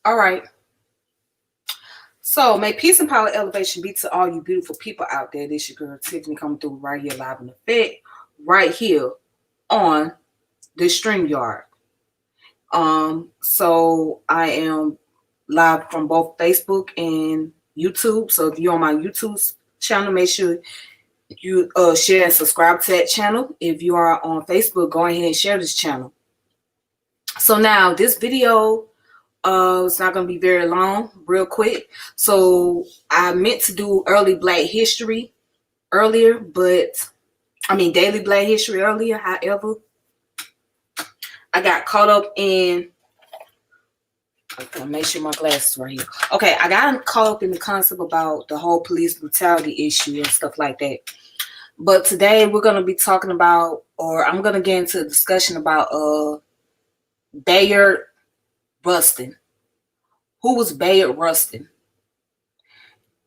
All right. So, may peace and power elevation be to all you beautiful people out there. This your girl Tiffany coming through right here live in effect, right here on the StreamYard. So I am live from both Facebook and YouTube. So if you're on my YouTube channel, make sure you share and subscribe to that channel. If you are on Facebook, go ahead and share this channel. So now this video it's not going to be very long, real quick. So I meant to do early Black history earlier, daily Black history earlier. However, I got caught up in, okay, make sure my glasses right here. Okay, I got caught up in the concept about the whole police brutality issue and stuff like that. But today we're going to be talking about, or I'm going to get into a discussion about Bayard Rustin. Who was Bayard Rustin?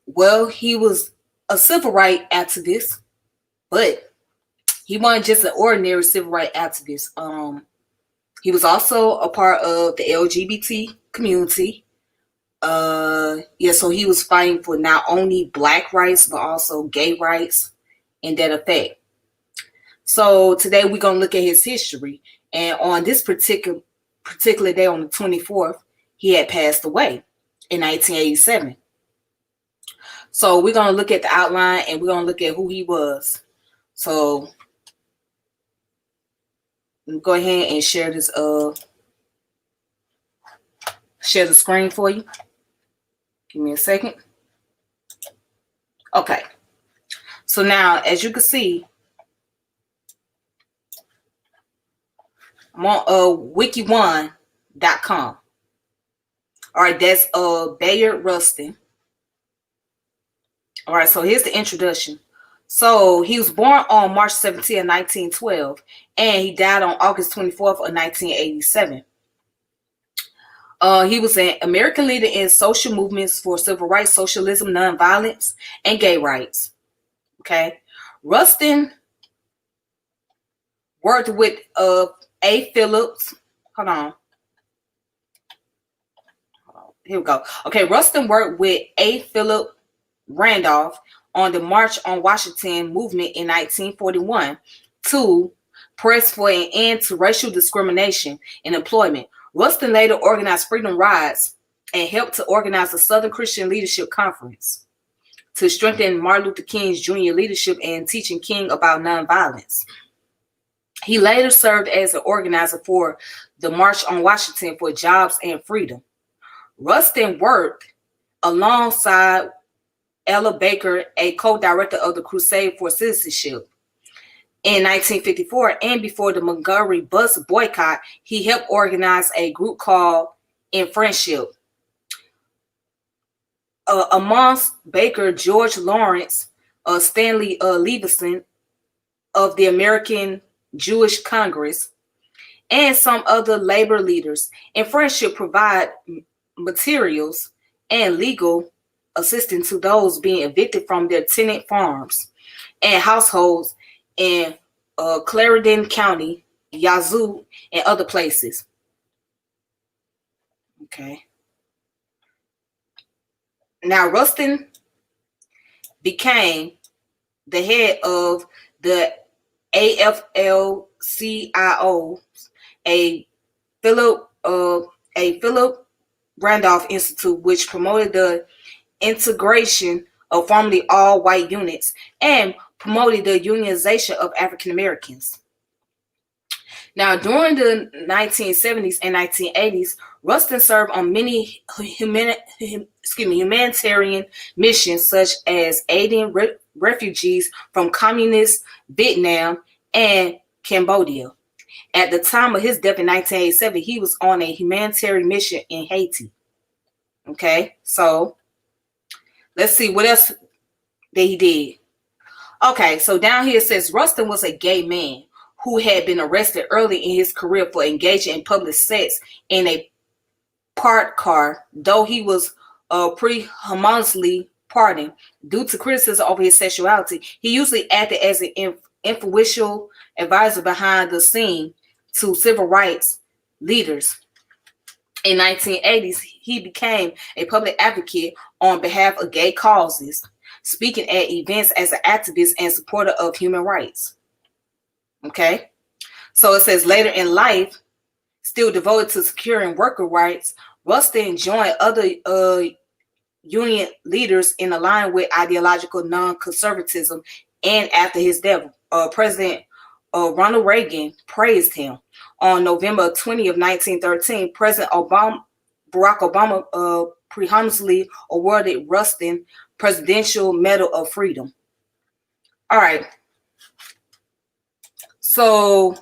Well, he was a civil rights activist, but he wasn't just an ordinary civil rights activist. He was also a part of the LGBT community. So he was fighting for not only Black rights, but also gay rights in that effect. So today we're going to look at his history. And on this particular day, on the 24th, he had passed away in 1987. So we're going to look at the outline and we're going to look at who he was. So go ahead and share this, share the screen for you. Give me a second. Okay. So now, as you can see, I'm on wiki1.com. All right, that's Bayard Rustin. All right, so here's the introduction. So he was born on March 17, 1912, and he died on August 24th of 1987. He was an American leader in social movements for civil rights, socialism, nonviolence, and gay rights. Okay, Rustin worked with A. Phillips. Hold on. Here we go. Okay, Rustin worked with A. Philip Randolph on the March on Washington movement in 1941 to press for an end to racial discrimination in employment. Rustin later organized freedom rides and helped to organize the Southern Christian Leadership Conference to strengthen Martin Luther King's Jr. leadership and teaching King about nonviolence. He later served as an organizer for the March on Washington for Jobs and Freedom. Rustin worked alongside Ella Baker, a co-director of the Crusade for Citizenship. In 1954, and before the Montgomery bus boycott, he helped organize a group called In Friendship. Amongst Baker, George Lawrence, Stanley Levison of the American Jewish Congress, and some other labor leaders. In Friendship provide materials and legal assistance to those being evicted from their tenant farms and households in Clarendon County, Yazoo, and other places. Okay. Now, Rustin became the head of the AFL-CIO, a Philip Randolph Institute, which promoted the integration of formerly all-white units and promoted the unionization of African Americans. Now, during the 1970s and 1980s, Rustin served on many humanitarian missions, such as aiding refugees from communist Vietnam and Cambodia. At the time of his death in 1987, he was on a humanitarian mission in Haiti. Okay, so let's see what else that he did. Okay, so down here it says Rustin was a gay man who had been arrested early in his career for engaging in public sex in a parked car, though he was prehumously pardoned due to criticism over his sexuality. He usually acted as an influential advisor behind the scene to civil rights leaders In 1980s, he became a public advocate on behalf of gay causes, speaking at events as an activist and supporter of human rights. Okay? So it says later in life, still devoted to securing worker rights, Rustin joined other union leaders in line with ideological non-conservatism, and after his death, President Ronald Reagan praised him. On November 20th, 1913, Barack Obama posthumously awarded Rustin Presidential Medal of Freedom. All right. So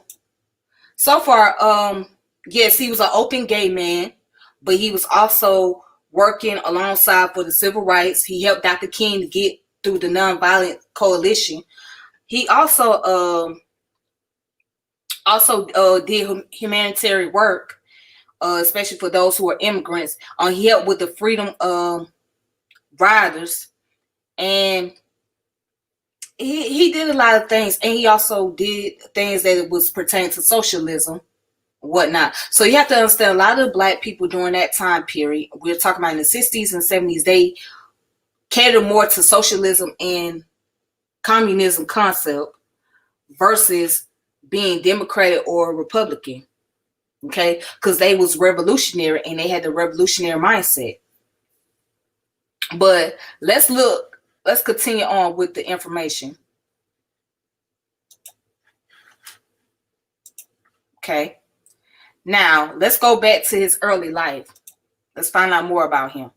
far, yes, he was an open gay man, but he was also working alongside for the civil rights. He helped Dr. King to get through the Nonviolent Coalition. He also did humanitarian work, especially for those who are immigrants. He helped with the Freedom Riders, and he did a lot of things. And he also did things that was pertaining to socialism, whatnot. So you have to understand, a lot of Black people during that time period, we're talking about in the 60s and 70s, they catered more to socialism and communism concept versus being Democratic or Republican. Okay, because they was revolutionary and they had the revolutionary mindset. But let's continue on with the information. Okay, now let's go back to his early life. Let's find out more about him.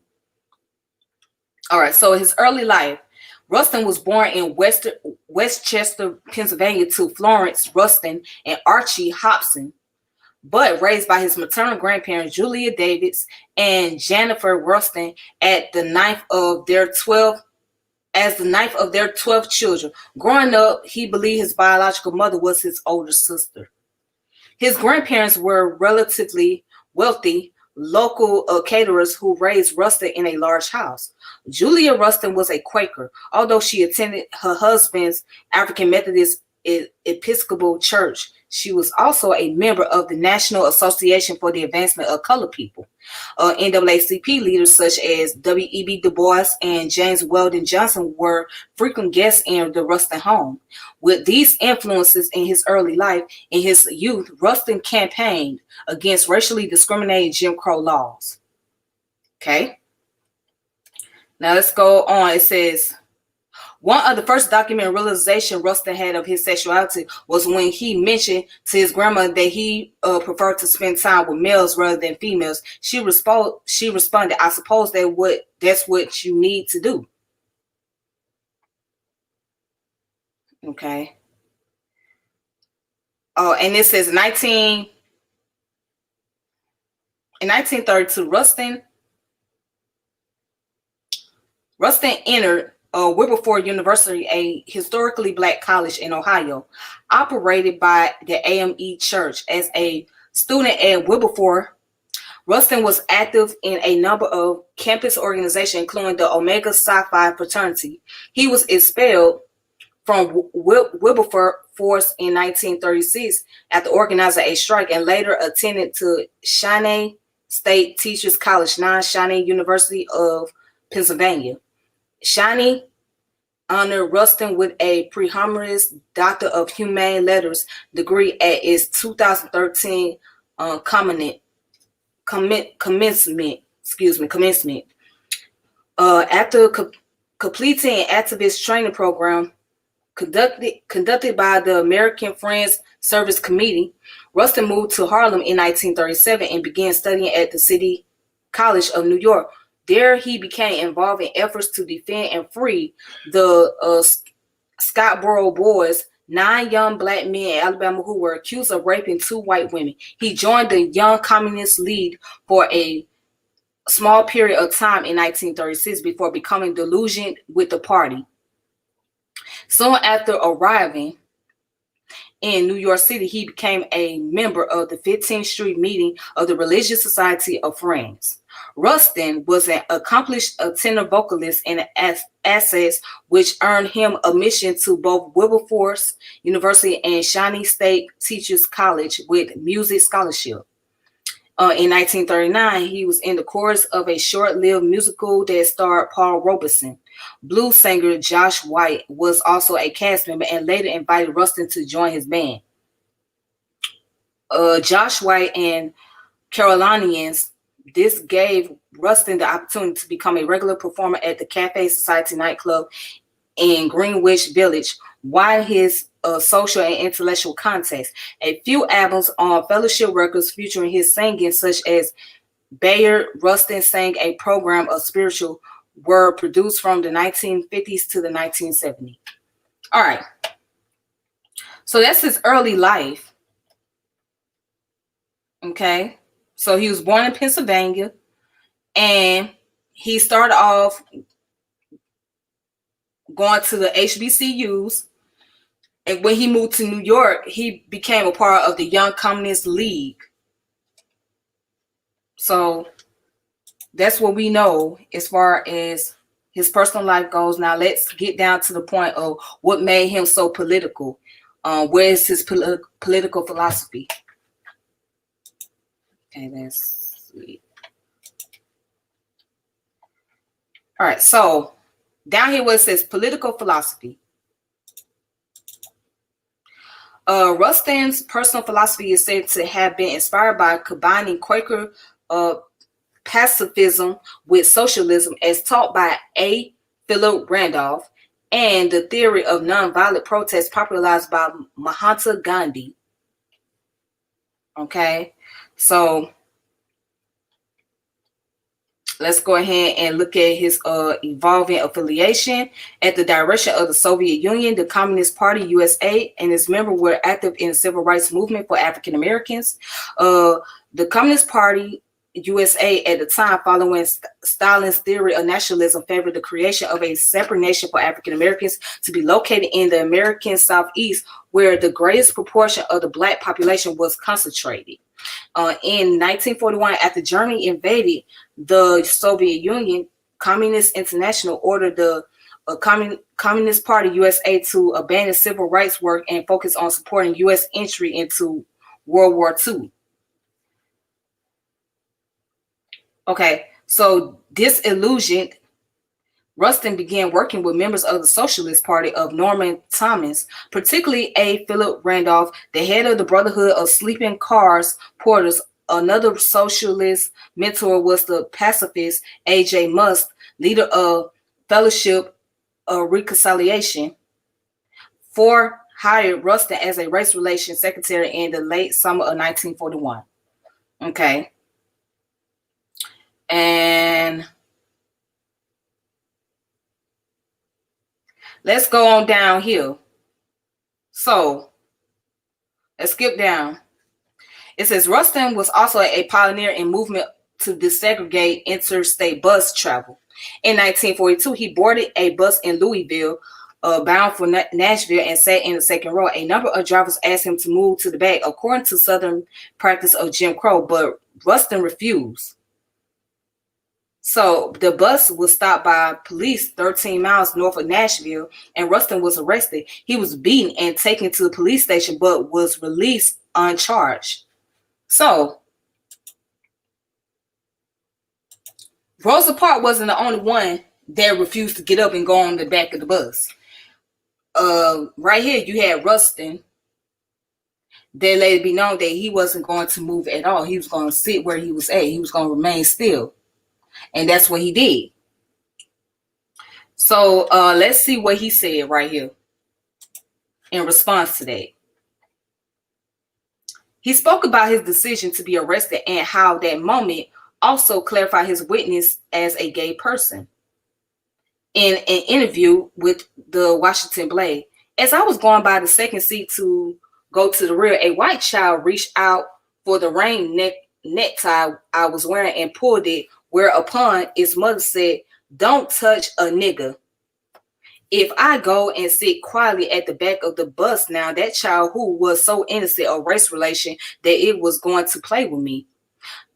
All right, so his early life. Rustin was born in Westchester, Pennsylvania, to Florence Rustin and Archie Hobson, but raised by his maternal grandparents, Julia Davids and Jennifer Rustin, at the ninth of their 12 children. Growing up, he believed his biological mother was his older sister. His grandparents were relatively wealthy local caterers who raised Rustin in a large house. Julia Rustin was a Quaker, although she attended her husband's African Methodist Episcopal Church. She was also a member of the National Association for the Advancement of Colored People. NAACP leaders such as W.E.B. Du Bois and James Weldon Johnson were frequent guests in the Rustin home. With these influences in his early life, in his youth, Rustin campaigned against racially discriminating Jim Crow laws. Okay. Now let's go on. It says, one of the first documented realization Rustin had of his sexuality was when he mentioned to his grandma that he preferred to spend time with males rather than females. She responded, "I suppose that's what you need to do." Okay. Oh, and it says in 1932, Rustin entered Wilberforce University, a historically Black college in Ohio, operated by the AME Church. As a student at Wilberforce, Rustin was active in a number of campus organizations, including the Omega Psi Phi fraternity. He was expelled from Wilberforce in 1936 after organizing a strike, and later attended to Shawnee State Teachers College, now Shawnee University of Pennsylvania. Shawnee honored Rustin with a posthumous Doctor of Humane Letters degree at its 2013 commencement. After completing an activist training program conducted by the American Friends Service Committee, Rustin moved to Harlem in 1937 and began studying at the City College of New York. There, he became involved in efforts to defend and free the Scottsboro Boys, 9 young Black men in Alabama who were accused of raping 2 white women. He joined the Young Communist League for a small period of time in 1936 before becoming disillusioned with the party. Soon after arriving in New York City, he became a member of the 15th Street meeting of the Religious Society of Friends. Rustin was an accomplished tenor vocalist and assets, which earned him admission to both Wilberforce University and Shawnee State Teachers College with music scholarship. In 1939, he was in the chorus of a short-lived musical that starred Paul Robeson. Blues singer Josh White was also a cast member and later invited Rustin to join his band. Josh White and Carolinians, this gave Rustin the opportunity to become a regular performer at the Cafe Society nightclub in Greenwich Village, wide his social and intellectual context. A few albums on Fellowship Records featuring his singing, such as Bayard Rustin Sang a Program of Spiritual, were produced from the 1950s to the 1970s. All right. So that's his early life. Okay. So he was born in Pennsylvania, and he started off going to the HBCUs. And when he moved to New York, he became a part of the Young Communist League. So that's what we know as far as his personal life goes. Now let's get down to the point of what made him so political. Where is his political philosophy? Okay, let's see. All right, so down here where it says political philosophy. Rustin's personal philosophy is said to have been inspired by combining Quaker pacifism with socialism as taught by A. Philip Randolph and the theory of nonviolent protest popularized by Mahatma Gandhi. Okay, so let's go ahead and look at his evolving affiliation. At the direction of the Soviet Union, the Communist Party USA and its members were active in the civil rights movement for African Americans. The Communist Party USA at the time, following Stalin's theory of nationalism, favored the creation of a separate nation for African Americans to be located in the American Southeast, where the greatest proportion of the Black population was concentrated. In 1941, after Germany invaded the Soviet Union, Communist International ordered the Communist Party USA to abandon civil rights work and focus on supporting U.S. entry into World War II. Okay, so disillusioned, Rustin began working with members of the Socialist Party of Norman Thomas, particularly A. Philip Randolph, the head of the Brotherhood of Sleeping Cars Porters. Another socialist mentor was the pacifist A.J. Musk, leader of Fellowship of Reconciliation. Ford hired Rustin as a race relations secretary in the late summer of 1941. Okay. And let's go on down here. So let's skip down. It says Rustin was also a pioneer in movement to desegregate interstate bus travel. In 1942, he boarded a bus in Louisville, bound for Nashville, and sat in the second row. A number of drivers asked him to move to the back, according to Southern practice of Jim Crow, but Rustin refused. So the bus was stopped by police 13 miles north of Nashville, and Rustin was arrested. He was beaten and taken to the police station, but was released uncharged. So Rosa Parks wasn't the only one that refused to get up and go on the back of the bus. Right here, you had Rustin. They let it be known that he wasn't going to move at all. He was going to sit where he was at. He was going to remain still. And that's what he did. So let's see what he said right here in response to that. He spoke about his decision to be arrested and how that moment also clarified his witness as a gay person. In an interview with the Washington Blade, as I was going by the second seat to go to the rear, a white child reached out for the rain necktie I was wearing and pulled it, whereupon its mother said, "Don't touch a nigga." If I go and sit quietly at the back of the bus now, that child who was so innocent of race relation that it was going to play with me,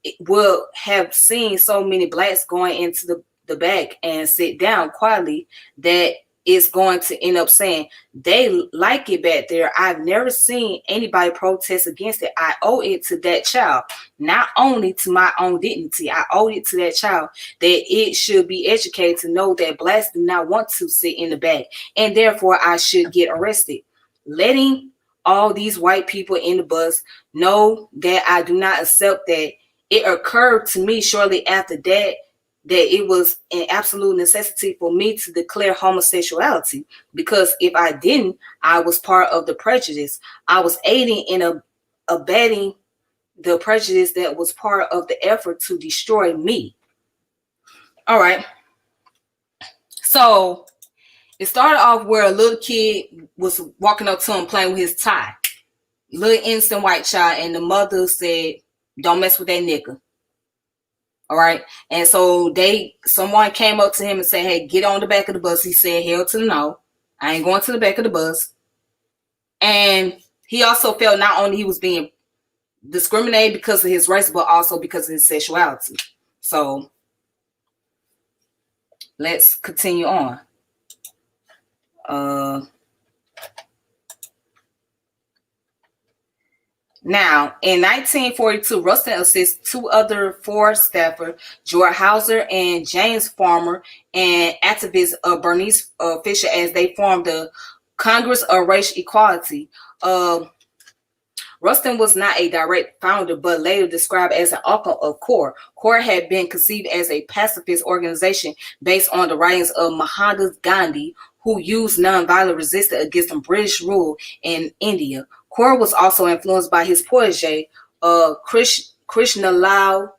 it will have seen so many blacks going into the back and sit down quietly that is going to end up saying they like it back there. I've never seen anybody protest against it. I owe it to that child, not only to my own dignity. I owe it to that child that it should be educated to know that blacks do not want to sit in the back, and therefore I should get arrested. Letting all these white people in the bus know that I do not accept that. It occurred to me shortly after that it was an absolute necessity for me to declare homosexuality, because if I didn't, I was part of the prejudice. I was aiding and abetting the prejudice that was part of the effort to destroy me. All right. So it started off where a little kid was walking up to him playing with his tie. Little innocent white child, and the mother said, "Don't mess with that nigga." All right. And so someone came up to him and said, "Hey, get on the back of the bus." He said, "Hell to the no. I ain't going to the back of the bus." And he also felt not only he was being discriminated because of his race, but also because of his sexuality. So let's continue on. Now, in 1942, Rustin assists two other Ford staffers, George Hauser and James Farmer, and activist Bernice Fisher, as they formed the Congress of Racial Equality. Rustin was not a direct founder, but later described as an uncle of CORE. CORE had been conceived as a pacifist organization based on the writings of Mahatma Gandhi, who used nonviolent resistance against the British rule in India. CORE was also influenced by his protege, Krishnalal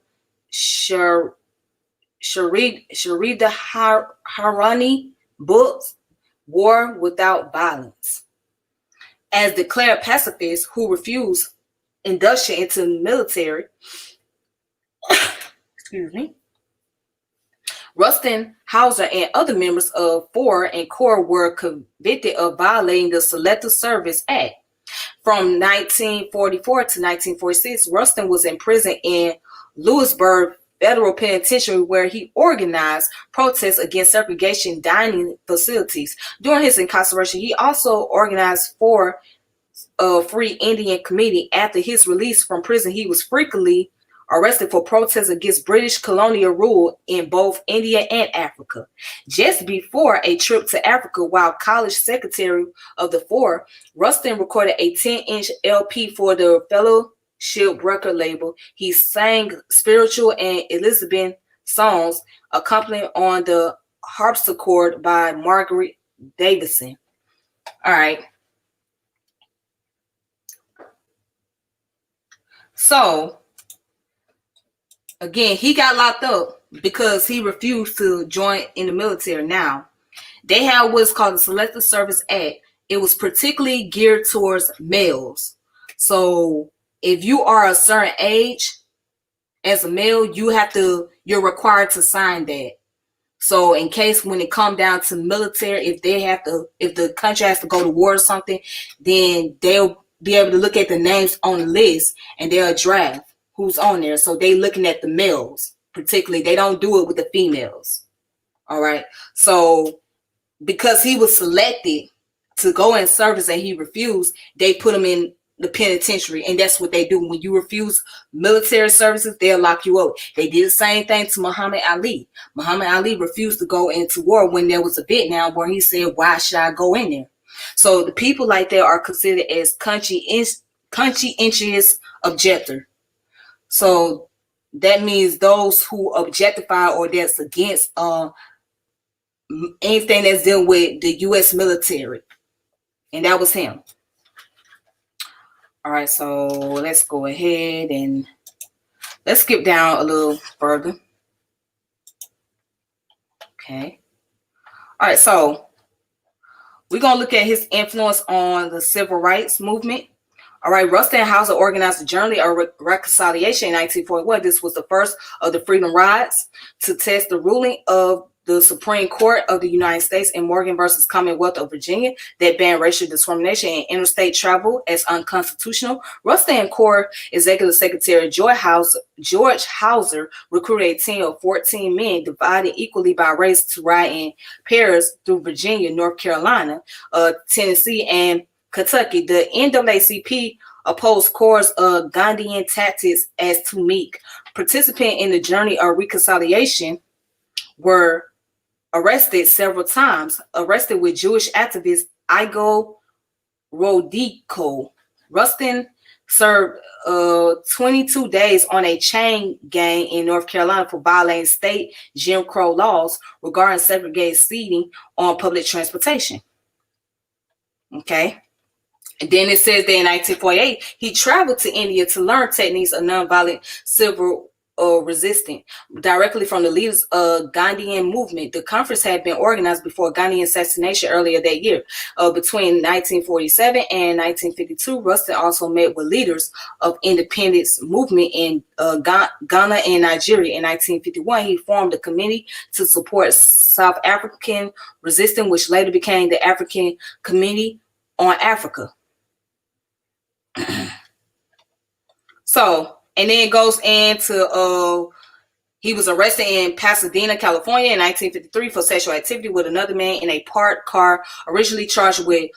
Sridharani books, War Without Violence. As declared pacifists who refused induction into the military, excuse me, Rustin, Hauser, and other members of FOR and CORE were convicted of violating the Selective Service Act. From 1944 to 1946, Rustin was imprisoned in Lewisburg Federal Penitentiary, where he organized protests against segregation dining facilities. During his incarceration, he also organized for Free Indian Committee. After his release from prison, he was frequently arrested for protests against British colonial rule in both India and Africa. Just before a trip to Africa, while college secretary of the FOR, Rustin recorded a 10-inch LP for the Fellowship record label. He sang spiritual and Elizabethan songs, accompanied on the harpsichord by Margaret Davidson. All right. So, again, he got locked up because he refused to join in the military. Now, they have what's called the Selective Service Act. It was particularly geared towards males. So, if you are a certain age as a male, you're required to sign that. So, in case when it come down to military, if the country has to go to war or something, then they'll be able to look at the names on the list and they'll draft who's on there. So they looking at the males particularly. They don't do it with the females. All right. So because he was selected to go in service and he refused, they put him in the penitentiary. And that's what they do. When you refuse military services, they'll lock you up. They did the same thing to Muhammad Ali. Muhammad Ali refused to go into war when there was a Vietnam War. He said, "Why should I go in there?" So the people like that are considered as conscientious objector. So that means those who objectify or that's against anything that's dealing with the U.S. military. And that was him. All right, so let's go ahead and let's skip down a little further. Okay. All right, so we're going to look at his influence on the civil rights movement. All right, Rustin and Hauser organized the Journey of Reconciliation in 1941. This was the first of the Freedom Rides to test the ruling of the Supreme Court of the United States in Morgan versus Commonwealth of Virginia that banned racial discrimination and interstate travel as unconstitutional. Rustin and Corps Executive Secretary George Hauser recruited a team of 14 men divided equally by race to ride in pairs through Virginia, North Carolina, Tennessee, and Kentucky. The NAACP opposed Corps' Gandhian tactics as too meek. Participants in the journey of reconciliation were arrested several times, arrested with Jewish activist Igor Rodiko. Rustin served 22 days on a chain gang in North Carolina for violating state Jim Crow laws regarding segregated seating on public transportation. Okay. And then it says that in 1948, he traveled to India to learn techniques of nonviolent civil resistance directly from the leaders of Gandhian movement. The conference had been organized before Gandhian assassination earlier that year. Between 1947 and 1952, Rustin also met with leaders of independence movement in Ghana and Nigeria. In 1951, he formed a committee to support South African resistance, which later became the African Committee on Africa. So, and then it goes into he was arrested in Pasadena, California in 1953 for sexual activity with another man in a parked car, originally charged with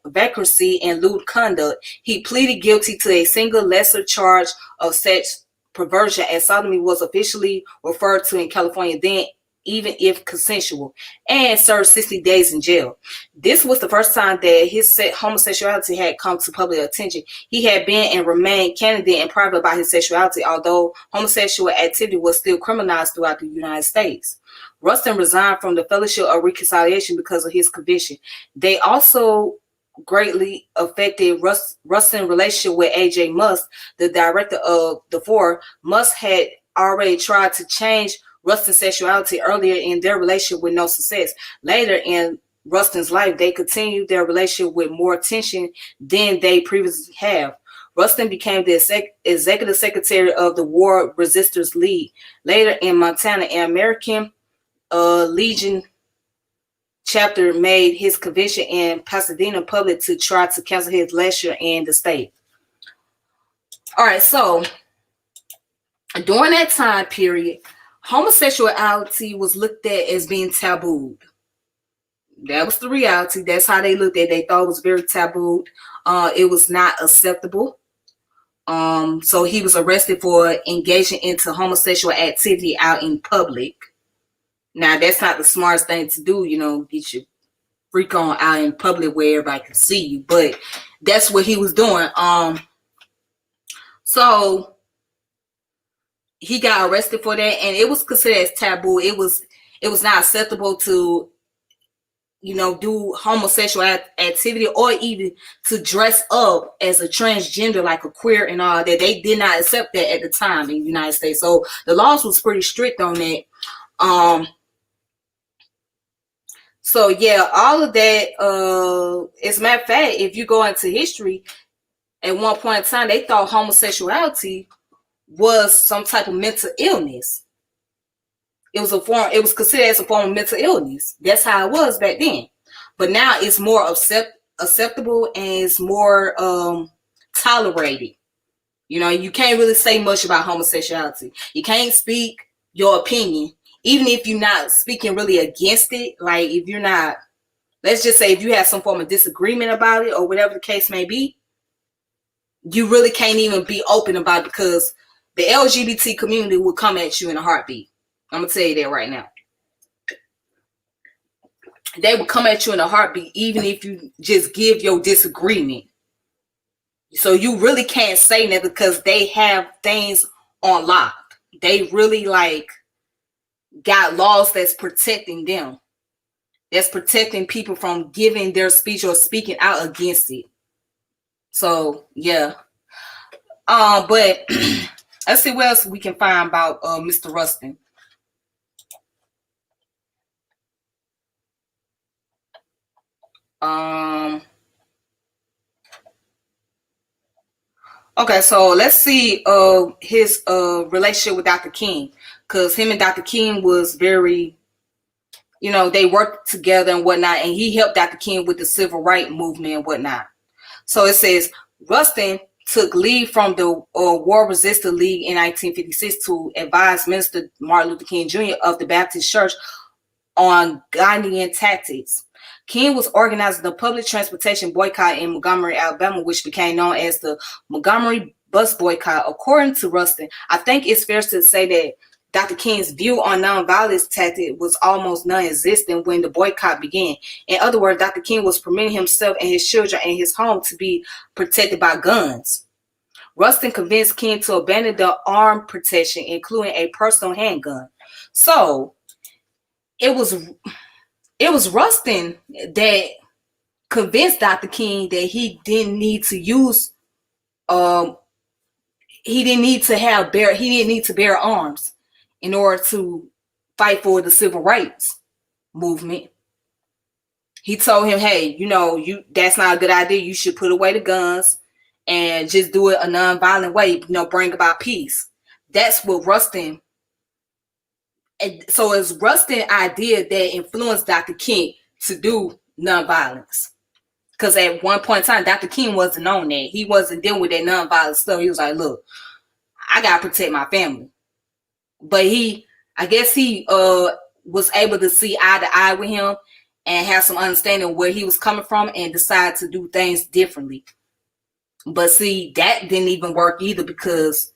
vacancy and lewd conduct. He pleaded guilty to a single lesser charge of sex perversion, as sodomy was officially referred to in California then, even if consensual, and served 60 days in jail. This was the first time that his homosexuality had come to public attention. He had been and remained candid and private about his sexuality, although homosexual activity was still criminalized throughout the United States. Rustin resigned from the Fellowship of Reconciliation because of his conviction. They also greatly affected Rustin's relationship with A.J. Musk, the director of the Four. Musk had already tried to change Rustin's sexuality earlier in their relationship with no success. Later in Rustin's life, they continued their relationship with more tension than they previously have. Rustin became the executive secretary of the War Resisters League. Later in Montana, an American Legion chapter made his convention in Pasadena public to try to cancel his lecture in the state. All right, so during that time period, homosexuality was looked at as being tabooed. That was the reality. That's how they looked at it. They thought it was very tabooed. It was not acceptable. So he was arrested for engaging into homosexual activity out in public. Now, that's not the smartest thing to do, get your freak on out in public where everybody can see you. But that's what he was doing. So he got arrested for that, and it was considered as taboo. It was not acceptable to, do homosexual activity or even to dress up as a transgender, like a queer and all that. They did not accept that at the time in the United States. So the laws was pretty strict on that. So yeah, all of that, as a matter of fact, if you go into history, at one point in time, they thought homosexuality was some type of mental illness. It was considered as a form of mental illness. That's how it was back then. But now it's more acceptable and it's more tolerated. You can't really say much about homosexuality. You can't speak your opinion, even if you're not speaking really against it. Like if you're not, let's just say if you have some form of disagreement about it or whatever the case may be, you really can't even be open about it because the LGBT community will come at you in a heartbeat. I'm going to tell you that right now. They will come at you in a heartbeat, even if you just give your disagreement. So you really can't say that because they have things on lock. They really got laws that's protecting them. That's protecting people from giving their speech or speaking out against it. So, yeah. But let's see what else we can find about Mr. Rustin. Okay, so let's see his relationship with Dr. King, because him and Dr. King was very, they worked together and whatnot, and he helped Dr. King with the civil rights movement and whatnot. So it says Rustin took leave from the War Resistance League in 1956 to advise Minister Martin Luther King Jr. of the Baptist Church on Gandhian tactics. King was organizing the public transportation boycott in Montgomery, Alabama, which became known as the Montgomery Bus Boycott. According to Rustin, I think it's fair to say that Dr. King's view on nonviolence tactics was almost non-existent when the boycott began. In other words, Dr. King was permitting himself and his children and his home to be protected by guns. Rustin convinced King to abandon the arm protection, including a personal handgun. So it was Rustin that convinced Dr. King that he didn't need to use he didn't need to bear arms in order to fight for the civil rights movement. He told him, hey, that's not a good idea. You should put away the guns and just do it a non-violent way, bring about peace. That's what Rustin. And so it's Rustin's idea that influenced Dr. King to do nonviolence. Because at one point in time, Dr. King wasn't on that. He wasn't dealing with that nonviolent stuff. He was like, look, I got to protect my family. But I guess he was able to see eye to eye with him and have some understanding of where he was coming from and decide to do things differently. But see, that didn't even work either, because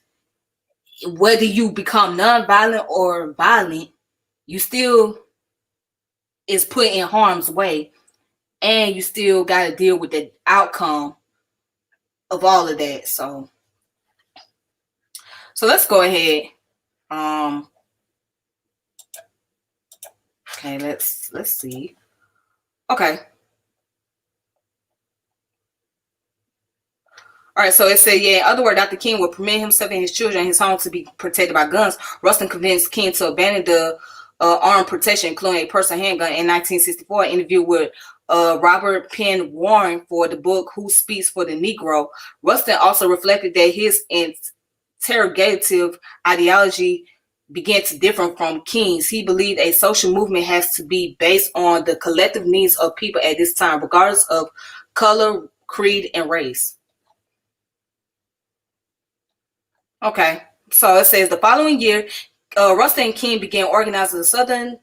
whether you become nonviolent or violent, you still is put in harm's way, and you still got to deal with the outcome of all of that. So let's go ahead. Okay, let's see. Okay. All right, so it said, in other words, Dr. King would permit himself and his children and his home to be protected by guns. Rustin convinced King to abandon the armed protection, including a personal handgun, in 1964. An interview with Robert Penn Warren for the book Who Speaks for the Negro. Rustin also reflected that his interrogative ideology began to differ from King's. He believed a social movement has to be based on the collective needs of people at this time, regardless of color, creed, and race. Okay, so it says the following year, Rustin and King began organizing the Southern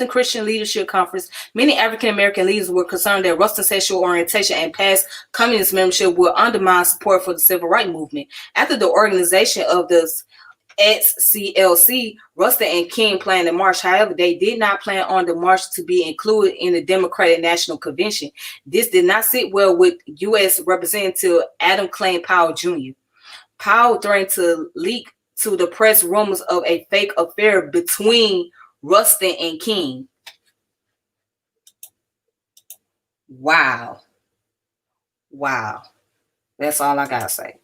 Christian Leadership Conference. Many African American leaders were concerned that Rustin's sexual orientation and past communist membership would undermine support for the civil rights movement. After the organization of the XCLC, Rustin and King planned a march. However, they did not plan on the march to be included in the Democratic National Convention. This did not sit well with U.S. Representative Adam Klein Powell Jr. Powell threatened to leak to the press rumors of a fake affair between Rustin and King. Wow. That's all I gotta say.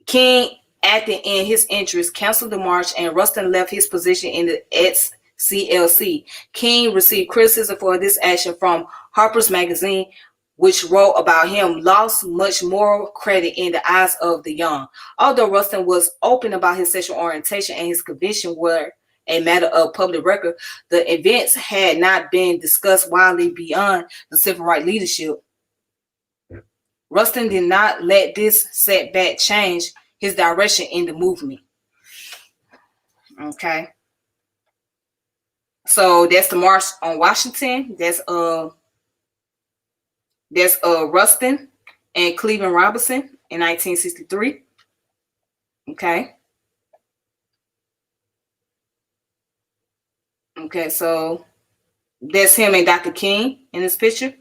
King, acting in his interest, canceled the march, and Rustin left his position in the XCLC. King received criticism for this action from Harper's Magazine, which wrote about him, lost much moral credit in the eyes of the young. Although Rustin was open about his sexual orientation and his conviction were a matter of public record, the events had not been discussed widely beyond the civil rights leadership. Rustin did not let this setback change his direction in the movement. Okay. So that's the March on Washington. That's Rustin and Cleveland Robinson in 1963. Okay. Okay, so that's him and Dr. King in this picture.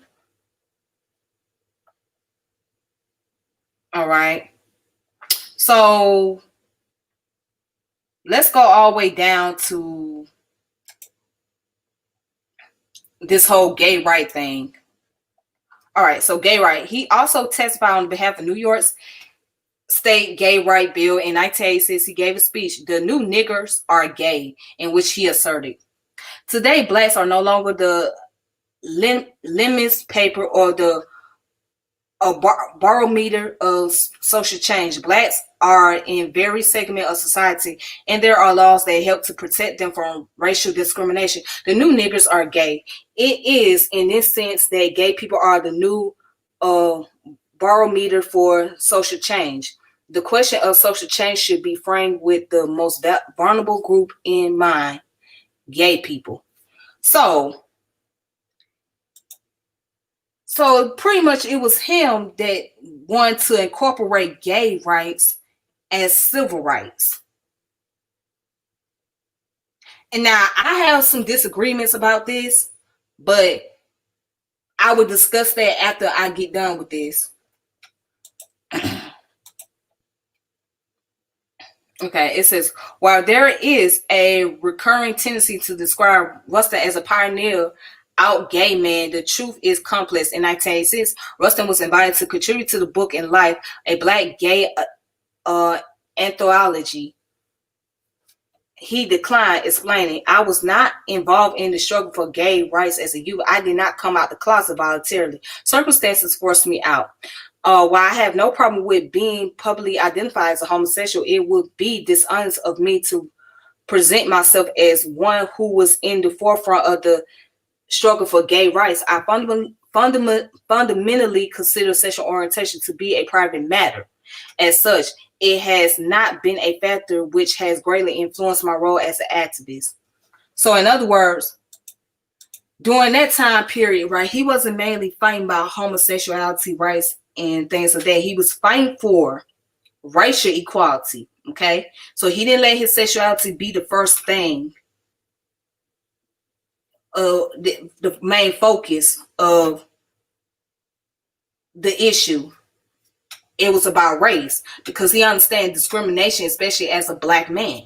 All right. So let's go all the way down to this whole gay right thing. All right, so gay right. He also testified on behalf of New York's state gay right bill in 1986. He gave a speech, "The New Niggers Are Gay," in which he asserted, "Today, blacks are no longer the lemons paper or the a barometer of social change. Blacks are in very segment of society, and there are laws that help to protect them from racial discrimination. The new niggers are gay. It is in this sense that gay people are the new barometer for social change. The question of social change should be framed with the most vulnerable group in mind, gay people. So pretty much it was him that wanted to incorporate gay rights as civil rights. And now I have some disagreements about this, but I will discuss that after I get done with this. Okay, it says, while there is a recurring tendency to describe Rustin as a pioneer out gay man, the truth is complex. In 1986, Rustin was invited to contribute to the book In Life, a Black gay anthology. He declined, explaining, I was not involved in the struggle for gay rights as a youth. I did not come out the closet voluntarily. Circumstances forced me out. While I have no problem with being publicly identified as a homosexual, it would be dishonest of me to present myself as one who was in the forefront of the struggle for gay rights. I fundamentally consider sexual orientation to be a private matter. As such, it has not been a factor which has greatly influenced my role as an activist. So in other words, during that time period, right, he wasn't mainly fighting about homosexuality rights and things like that. He was fighting for racial equality, okay? So he didn't let his sexuality be the first thing, the main focus of the issue. It was about race, because he understands discrimination, especially as a Black man.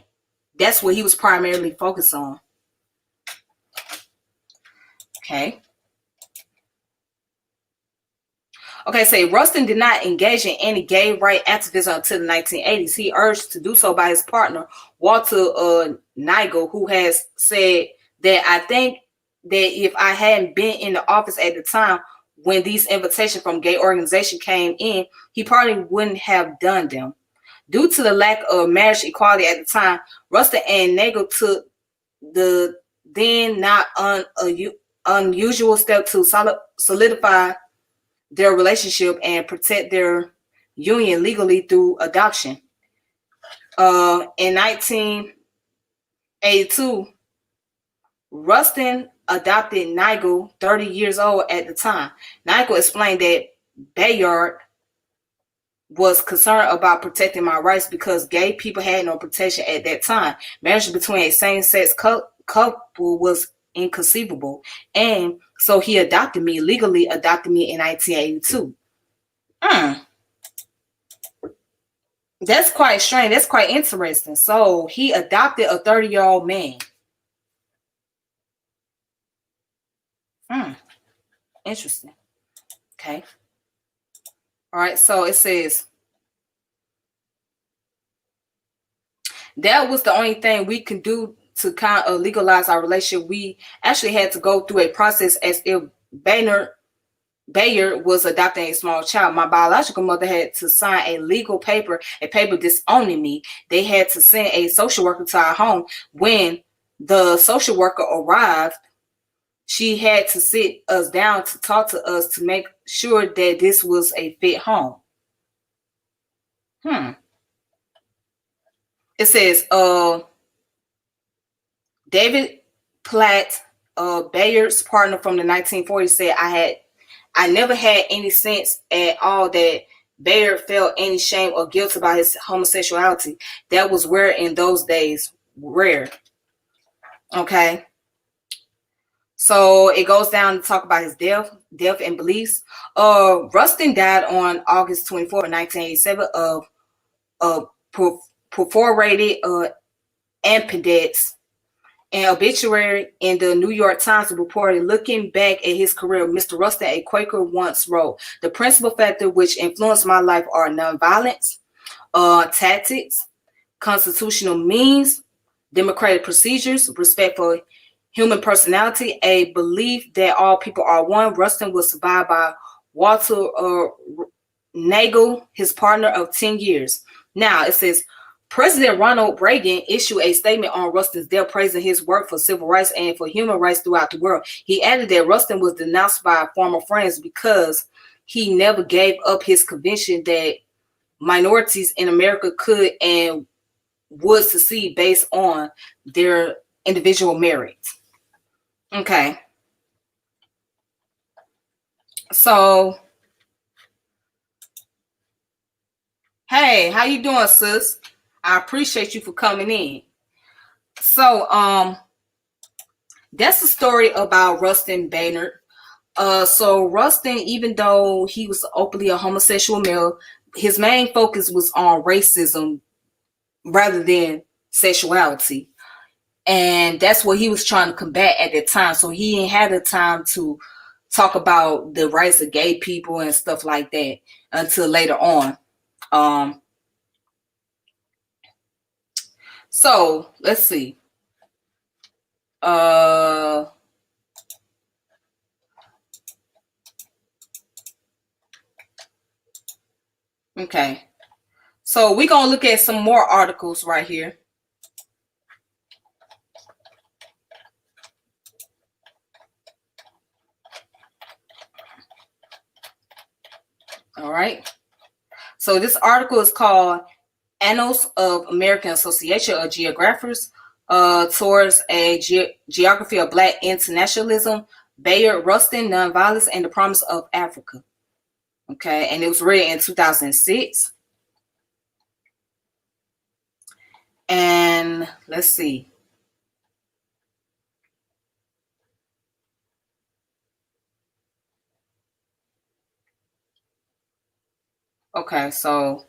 That's what he was primarily focused on. Okay. Okay, say Rustin did not engage in any gay right activism until the 1980s. He urged to do so by his partner, Walter Nigel, who has said that I think that if I hadn't been in the office at the time when these invitations from gay organizations came in, he probably wouldn't have done them. Due to the lack of marriage equality at the time, Rustin and Nagel took the then not unusual step to solidify their relationship and protect their union legally through adoption. In 1982, Rustin adopted Nigel, 30 years old at the time. Nigel explained that Bayard was concerned about protecting my rights because gay people had no protection at that time. Marriage between a same-sex couple was inconceivable, and so he legally adopted me in 1982. That's quite strange. That's quite interesting. So he adopted a 30-year-old man. Interesting. Okay. All right. So it says that was the only thing we can do to kind of legalize our relationship. We actually had to go through a process as if Bayard was adopting a small child. My biological mother had to sign a legal paper, a paper disowning me. They had to send a social worker to our home. When the social worker arrived, she had to sit us down to talk to us to make sure that this was a fit home. It says, David Platt, Bayard's partner from the 1940s, said, I never had any sense at all that Bayard felt any shame or guilt about his homosexuality. That was rare in those days. Rare. Okay. So it goes down to talk about his death and beliefs. Rustin died on August 24, 1987 of perforated appendix. An obituary in the New York Times reported, looking back at his career, Mr. Rustin, a Quaker, once wrote, the principal factors which influenced my life are nonviolence, tactics, constitutional means, democratic procedures, respect for human personality, a belief that all people are one. Rustin was survived by Walter Nagel, his partner of 10 years. Now it says President Ronald Reagan issued a statement on Rustin's death, praising his work for civil rights and for human rights throughout the world. He added that Rustin was denounced by former friends because he never gave up his conviction that minorities in America could and would succeed based on their individual merits. Okay. So, hey, how you doing, sis? I appreciate you for coming in. So, that's the story about Rustin Baynard. So Rustin, even though he was openly a homosexual male, his main focus was on racism rather than sexuality. And that's what he was trying to combat at that time. So he ain't had the time to talk about the rights of gay people and stuff like that until later on. So let's see. Okay. So we're going to look at some more articles right here. All right. So this article is called Annals of American Association of Geographers towards a Geography of Black Internationalism, Bayard Rustin, Nonviolence, and the Promise of Africa. Okay, and it was written in 2006. And let's see. Okay, so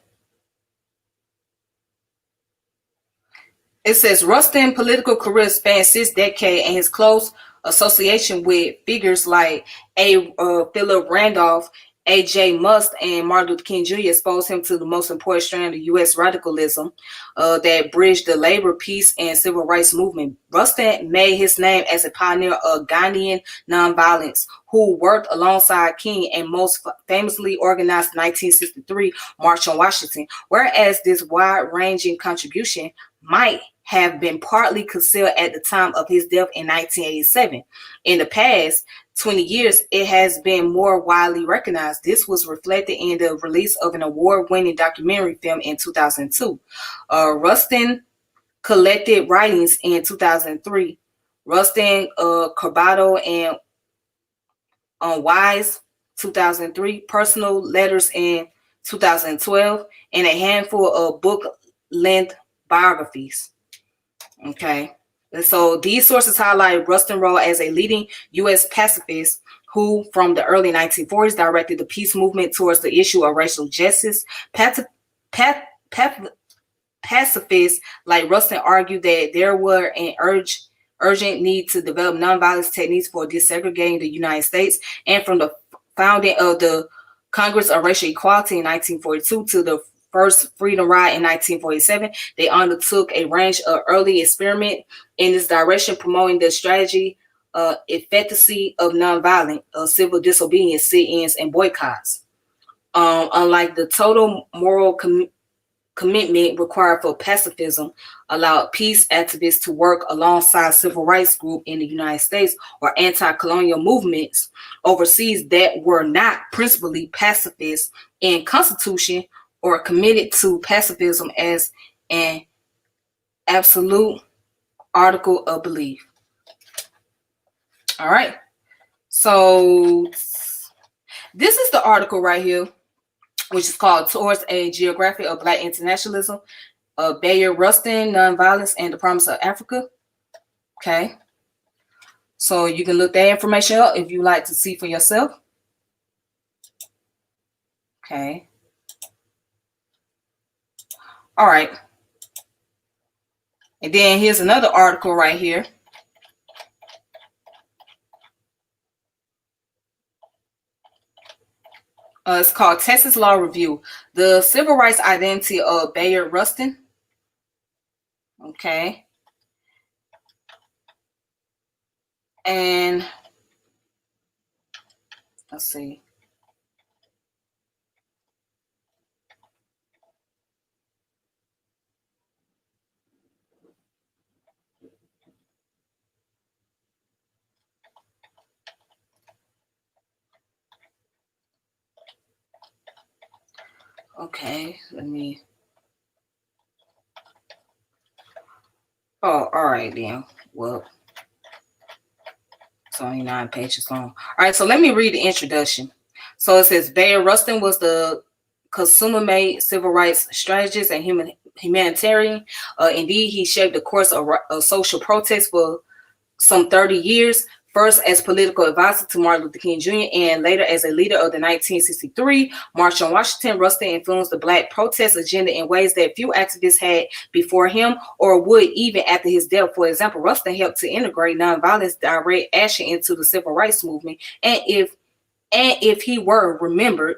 it says Rustin's political career spanned 6 decades, and his close association with figures like Philip Randolph, A.J. Must, and Martin Luther King Jr. exposed him to the most important strand of U.S. radicalism that bridged the labor, peace, and civil rights movement. Rustin made his name as a pioneer of Ghanaian nonviolence, who worked alongside King and most famously organized the 1963 March on Washington. Whereas this wide-ranging contribution might have been partly concealed at the time of his death in 1987. In the past 20 years, it has been more widely recognized. This was reflected in the release of an award-winning documentary film in 2002. Rustin collected writings in 2003. Rustin, Corbado, and Wise, 2003. Personal letters in 2012, and a handful of book-length biographies. Okay. And so these sources highlight Rustin's role as a leading U.S. pacifist who, from the early 1940s, directed the peace movement towards the issue of racial justice. Pacifists like Rustin argued that there were an urgent need to develop nonviolence techniques for desegregating the United States, and from the founding of the Congress of Racial Equality in 1942 to the first Freedom Ride in 1947, they undertook a range of early experiments in this direction, promoting the strategy, efficacy of nonviolent civil disobedience, sit-ins, and boycotts. Unlike the total moral commitment required for pacifism, allowed peace activists to work alongside civil rights groups in the United States or anti-colonial movements overseas that were not principally pacifist in constitution or committed to pacifism as an absolute article of belief. All right. So this is the article right here, which is called Towards a Geography of Black Internationalism, Bayard Rustin, Nonviolence, and the Promise of Africa. Okay. So you can look that information up if you like to see for yourself. Okay. All right. And then here's another article right here. It's called Texas Law Review, The Civil Rights Identity of Bayard Rustin. Okay. And let's see. Okay, let me. Oh, all right then. Well, it's only 9 pages long. All right, so let me read the introduction. So it says Bayard Rustin was the consummate civil rights strategist and humanitarian. Indeed, he shaped the course of social protest for some 30 years, first as political advisor to Martin Luther King Jr. and later as a leader of the 1963 March on Washington. Rustin influenced the Black protest agenda in ways that few activists had before him or would even after his death. For example, Rustin helped to integrate nonviolence direct action into the civil rights movement. And if he were remembered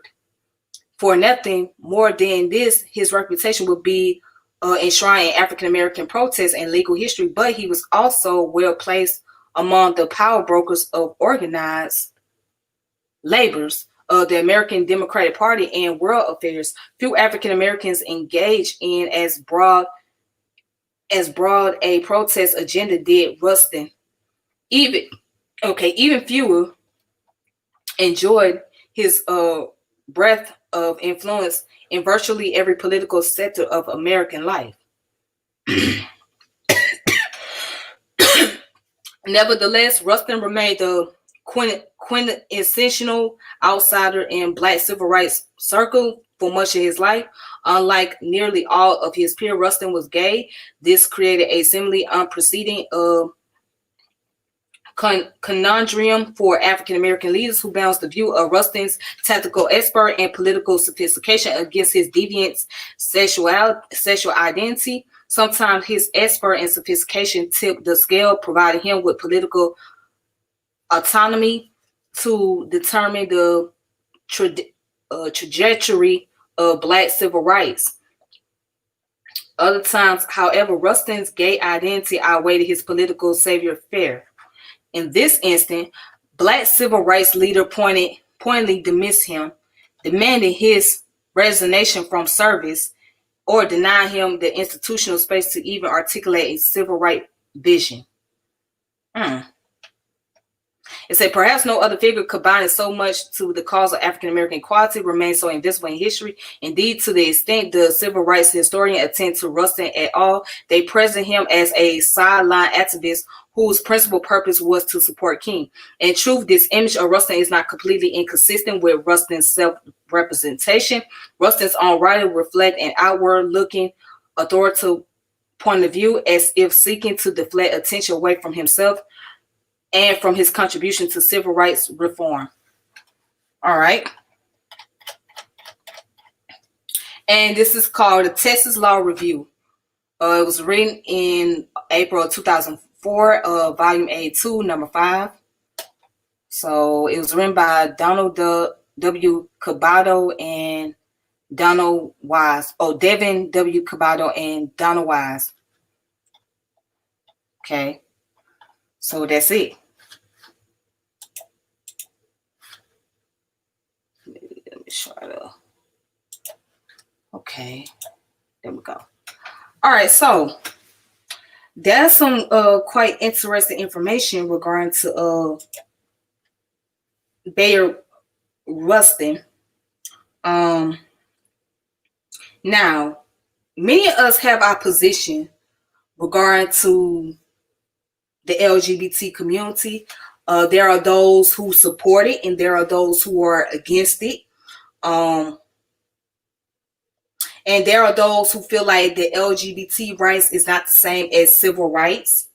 for nothing more than this, his reputation would be enshrined in African American protests and legal history, but he was also well placed among the power brokers of organized labors of the American Democratic Party and world affairs. Few African Americans engaged in as broad a protest agenda did Rustin. Even fewer enjoyed his breadth of influence in virtually every political sector of American life. Nevertheless, Rustin remained the quintessential outsider in Black civil rights circle for much of his life. Unlike nearly all of his peers, Rustin was gay. This created a seemingly unprecedented conundrum for African American leaders who balanced the view of Rustin's tactical expert and political sophistication against his deviant sexual identity. Sometimes his expert and sophistication tipped the scale, providing him with political autonomy to determine the trajectory of Black civil rights. Other times, however, Rustin's gay identity outweighed his political savior fare. In this instance, Black civil rights leader pointedly dismissed him, demanding his resignation from service, or deny him the institutional space to even articulate a civil rights vision. It said perhaps no other figure combining so much to the cause of African American equality remains so invisible in history. Indeed, to the extent the civil rights historian attend to Rustin at all, they present him as a sideline activist whose principal purpose was to support King. In truth, this image of Rustin is not completely inconsistent with Rustin's self-representation. Rustin's own writing reflect an outward-looking, authoritative point of view, as if seeking to deflect attention away from himself and from his contribution to civil rights reform. All right. And this is called the Texas Law Review. It was written in April 2004, volume A2, number 5. So it was written by Donald W. Cabado and Donald Wise. Devin W. Cabado and Donald Wise. Okay. So that's it. Let me try to. Okay. There we go. All right. So that's some quite interesting information regarding to Bayard Rustin. Now, many of us have our position regarding to the LGBT community. There are those who support it and there are those who are against it. And there are those who feel like the LGBT rights is not the same as civil rights.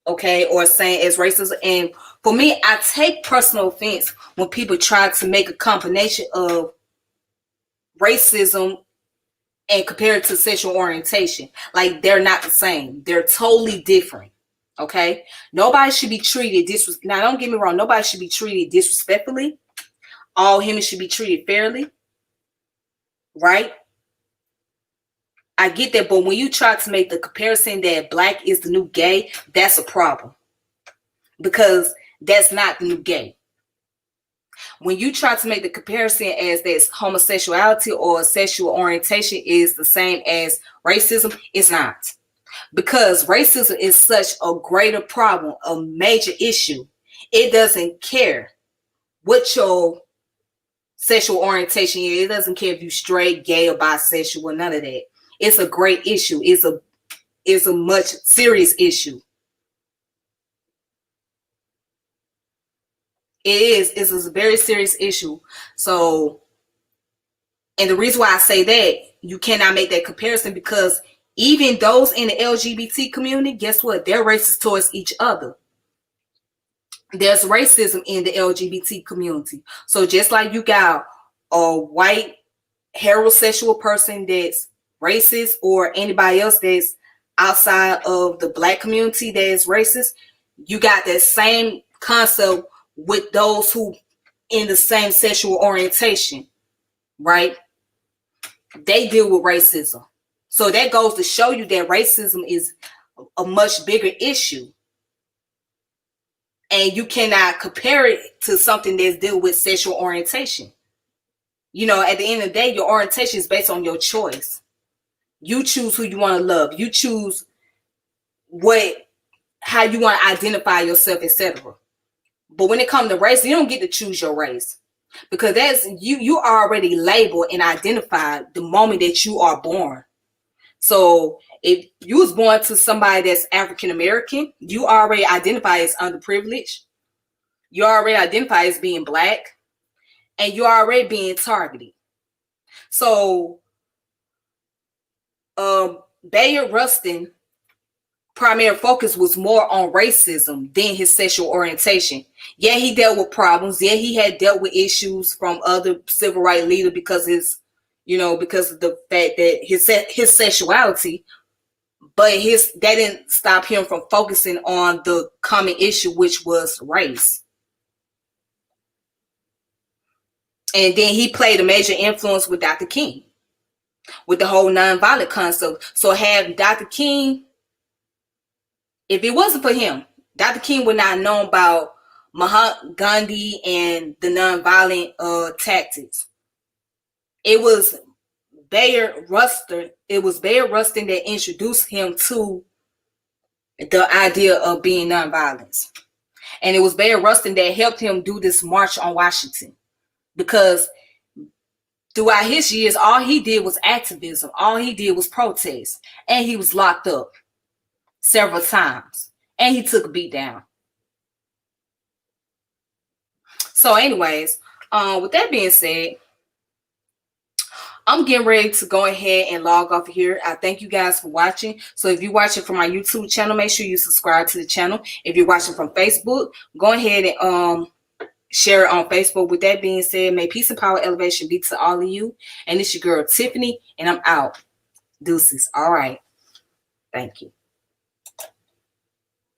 Okay, or same as racism. And for me, I take personal offense when people try to make a combination of racism and compare it to sexual orientation. Like they're not the same. They're totally different. Okay, nobody should be treated now. Don't get me wrong. Nobody should be treated disrespectfully. All humans should be treated fairly, right? I get that, but when you try to make the comparison that Black is the new gay, that's a problem because that's not the new gay. When you try to make the comparison as that homosexuality or sexual orientation is the same as racism, it's not. Because racism is such a greater problem, a major issue. It doesn't care what your sexual orientation. It doesn't care if you straight, gay, or bisexual, none of that. It's a great issue. It's a much serious issue. It is. It's a very serious issue. So, and the reason why I say that, you cannot make that comparison, because even those in the LGBT community, guess what? They're racist towards each other. There's racism in the LGBT community. So just like you got a white heterosexual person that's racist, or anybody else that's outside of the black community that is racist, you got that same concept with those who in the same sexual orientation, right? They deal with racism. So that goes to show you that racism is a much bigger issue. And you cannot compare it to something that's deal with sexual orientation. You know, at the end of the day, your orientation is based on your choice. You choose who you want to love. You choose how you want to identify yourself, etc. But when it comes to race, you don't get to choose your race, because that's you are already labeled and identified the moment that you are born. So if you was born to somebody that's African American, you already identify as underprivileged. You already identify as being black, and you're already being targeted. So Bayard Rustin primary focus was more on racism than his sexual orientation. Yeah, he dealt with problems. Yeah, he had dealt with issues from other civil rights leaders because because of the fact that his sexuality, but that didn't stop him from focusing on the common issue, which was race. And then he played a major influence with Dr. King, with the whole nonviolent concept. So have Dr. King, if it wasn't for him, Dr. King would not have known about Mahatma Gandhi and the nonviolent tactics. It was Bayard Rustin. It was Bayard Rustin that introduced him to the idea of being nonviolence. And it was Bayard Rustin that helped him do this march on Washington. Because throughout his years, all he did was activism. All he did was protest. And he was locked up several times. And he took a beat down. So anyways, with that being said, I'm getting ready to go ahead and log off here. I thank you guys for watching. So if you're watching from my YouTube channel, make sure you subscribe to the channel. If you're watching from Facebook, go ahead and share it on Facebook. With that being said, may peace and power elevation be to all of you. And it's your girl Tiffany, and I'm out. Deuces. All right. Thank you.